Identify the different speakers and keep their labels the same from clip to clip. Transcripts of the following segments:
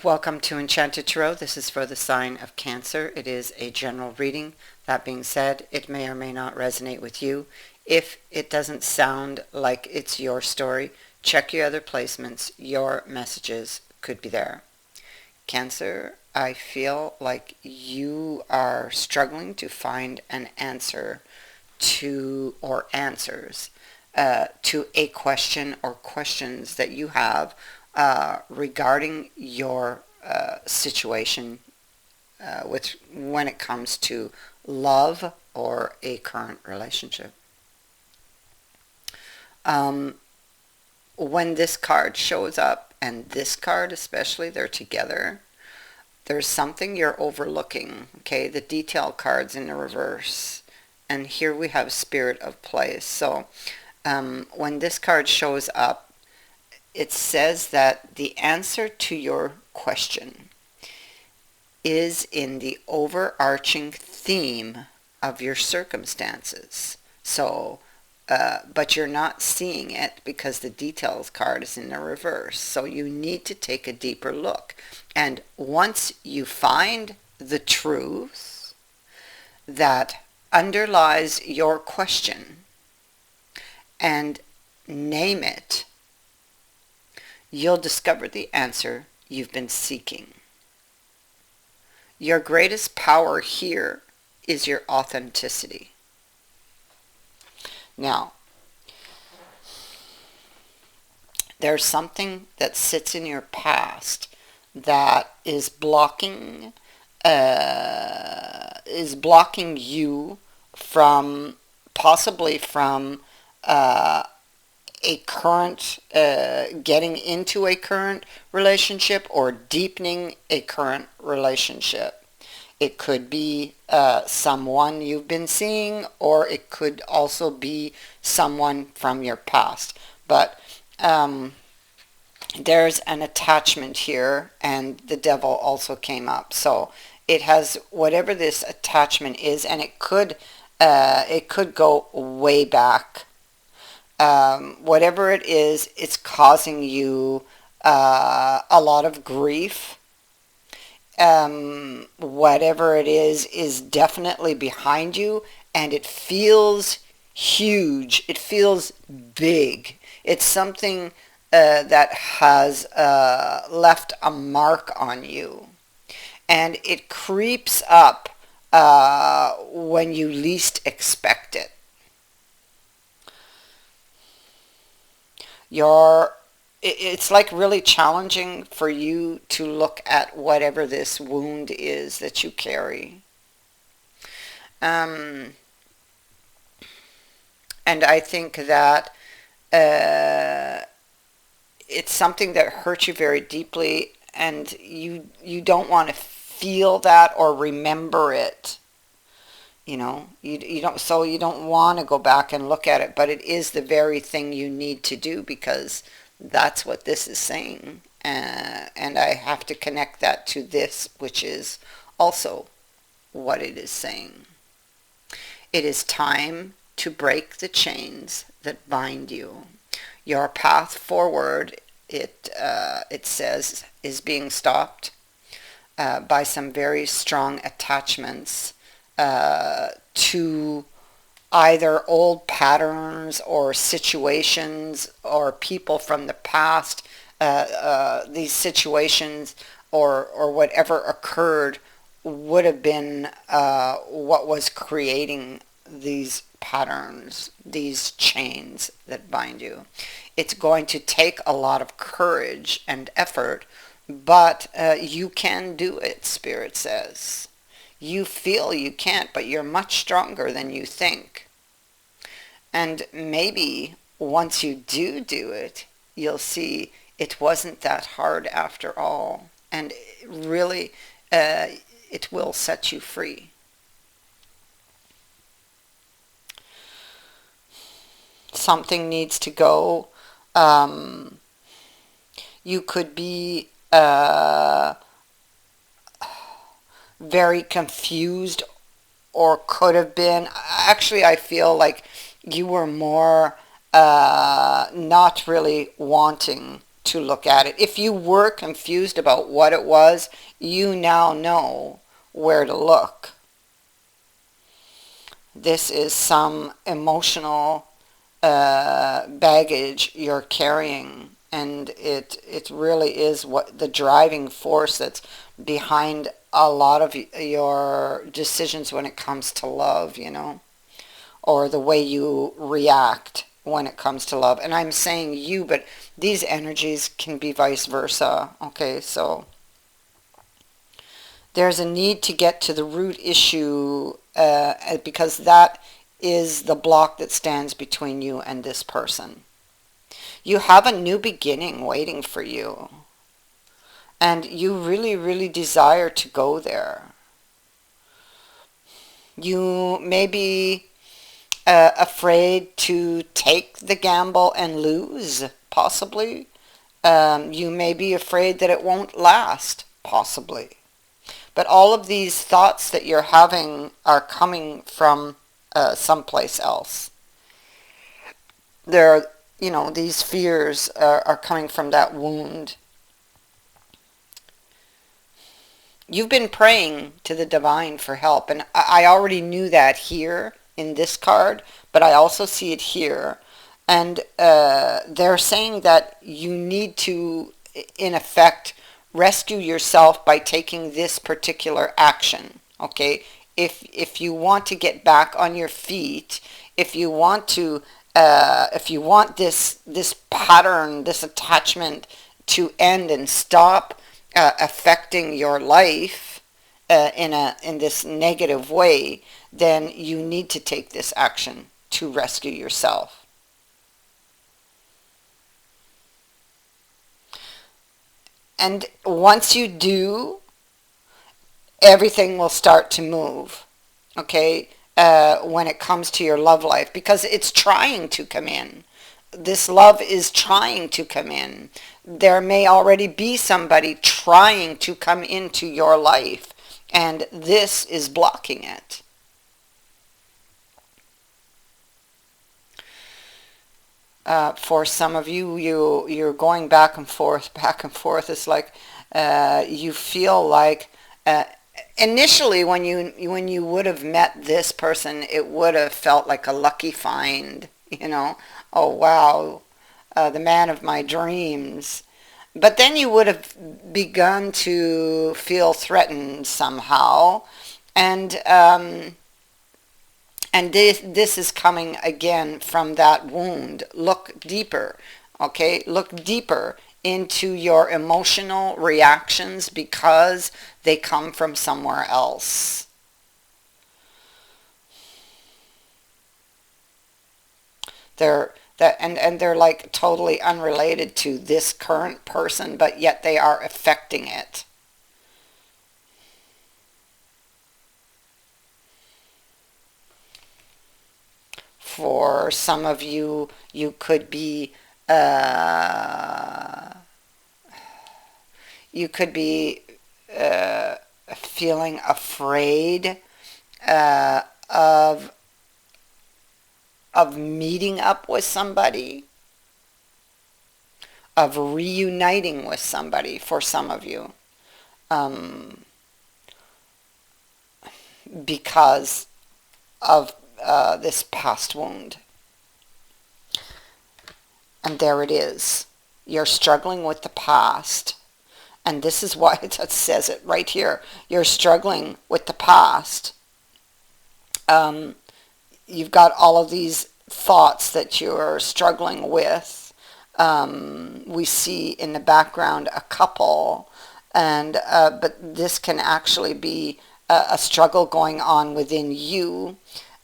Speaker 1: Welcome to Enchanted Tarot. This is for the sign of Cancer. It is a general reading. That being said, it may or may not resonate with you. If it doesn't sound like it's your story, check your other placements. Your messages could be there. Cancer, I feel like you are struggling to find an answer to, or answers, to a question or questions that you have regarding your situation with when it comes to love or a current relationship. Um, when this card shows up, and this card especially, they're together, there's something you're overlooking. Okay, the detail card's in the reverse, and here we have Spirit of Place. So when this card shows up, it says that the answer to your question is in the overarching theme of your circumstances. So, but you're not seeing it because the details card is in the reverse. So you need to take a deeper look. And once you find the truth that underlies your question and name it, you'll discover the answer you've been seeking. Your greatest power here is your authenticity. Now, there's something that sits in your past that is blocking you from, possibly from a current, getting into a current relationship or deepening a current relationship. It could be someone you've been seeing, or it could also be someone from your past. But there's an attachment here, and the devil also came up. So it has whatever this attachment is, and it could go way back. Whatever it is, it's causing you a lot of grief. Whatever it is definitely behind you, and it feels huge. It feels big. It's something that has left a mark on you, and it creeps up when you least expect it. It's like really challenging for you to look at whatever this wound is that you carry. Um, and I think that it's something that hurt you very deeply, and you don't want to feel that or remember it. You don't, so you don't want to go back and look at it, but it is the very thing you need to do, because that's what this is saying. And I have to connect that to this, which is also what it is saying. It is time to break the chains that bind you. Your path forward, it says, is being stopped by some very strong attachments to either old patterns or situations or people from the past. These situations or whatever occurred would have been what was creating these patterns, these chains that bind you. It's going to take a lot of courage and effort, but you can do it, Spirit says. You feel you can't, but you're much stronger than you think. And maybe once you do it, you'll see it wasn't that hard after all. And really, it will set you free. Something needs to go. You could be very confused, or could have been. Actually, I feel like you were more not really wanting to look at it. If you were confused about what it was, you now know where to look. This is some emotional baggage you're carrying, and it really is what the driving force that's behind a lot of your decisions when it comes to love, or the way you react when it comes to love. And I'm saying you, but these energies can be vice versa. Okay, so there's a need to get to the root issue because that is the block that stands between you and this person. You have a new beginning waiting for you, and you really, really desire to go there. You may be afraid to take the gamble and lose, possibly. You may be afraid that it won't last, possibly. But all of these thoughts that you're having are coming from someplace else. These fears are coming from that wound. You've been praying to the divine for help, and I already knew that here in this card, but I also see it here. And they're saying that you need to, in effect, rescue yourself by taking this particular action. Okay, if you want to get back on your feet, if you want this pattern, this attachment to end and stop affecting your life in this negative way, then you need to take this action to rescue yourself. And once you do, everything will start to move, okay, when it comes to your love life, because it's trying to come in. This love is trying to come in. There may already be somebody trying to come into your life, and this is blocking it. For some of you're going back and forth, back and forth. It's like you feel like initially when you would have met this person, it would have felt like a lucky find. Oh wow, the man of my dreams. But then you would have begun to feel threatened somehow, and this is coming again from that wound. Look deeper, okay? Look deeper into your emotional reactions because they come from somewhere else. They're like totally unrelated to this current person, but yet they are affecting it. For some of you, you could be feeling afraid of meeting up with somebody, of reuniting with somebody. For some of you, because of this past wound. And there it is. You're struggling with the past. And this is why it says it right here. You're struggling with the past. You've got all of these thoughts that you're struggling with. We see in the background a couple. But this can actually be a struggle going on within you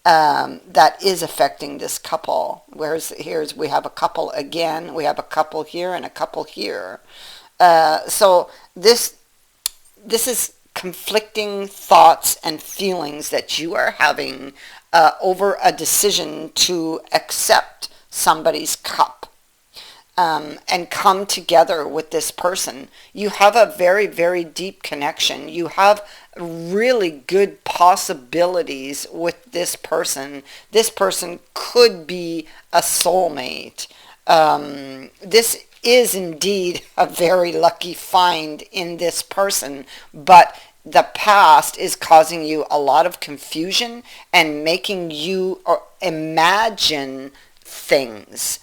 Speaker 1: that is affecting this couple. Whereas we have a couple again, we have a couple here and a couple here. So this is conflicting thoughts and feelings that you are having over a decision to accept somebody's cup. And come together with this person. You have a very, very deep connection. You have really good possibilities with this person. This person could be a soulmate. This is indeed a very lucky find in this person, but the past is causing you a lot of confusion and making you imagine things,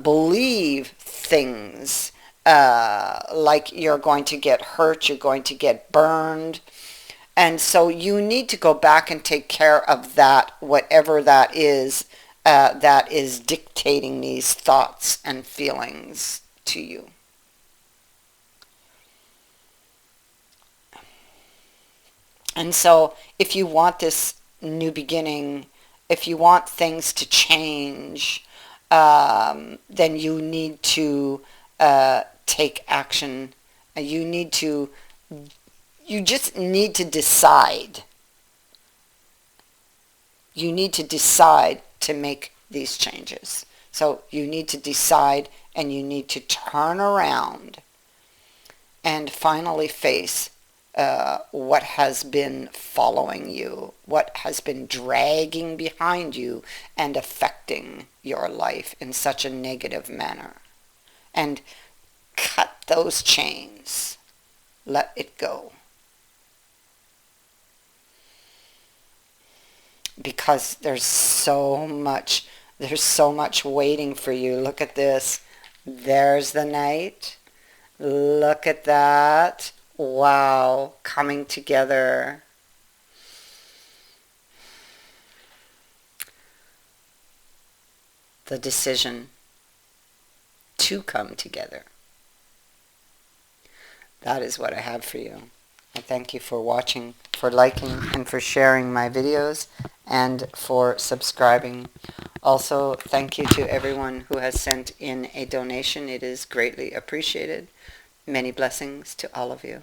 Speaker 1: believe things, like you're going to get hurt, you're going to get burned. And so you need to go back and take care of that, whatever that is dictating these thoughts and feelings to you. And so if you want this new beginning, if you want things to change, then you need to take action. You need to, you just need to decide. You need to decide to make these changes. So you need to decide, and you need to turn around and finally face what has been following you, what has been dragging behind you and affecting your life in such a negative manner. And cut those chains. Let it go. Because there's so much waiting for you. Look at this. There's the night. Look at that. Wow, coming together. The decision to come together. That is what I have for you. I thank you for watching, for liking, and for sharing my videos, and for subscribing. Also, thank you to everyone who has sent in a donation. It is greatly appreciated. Many blessings to all of you.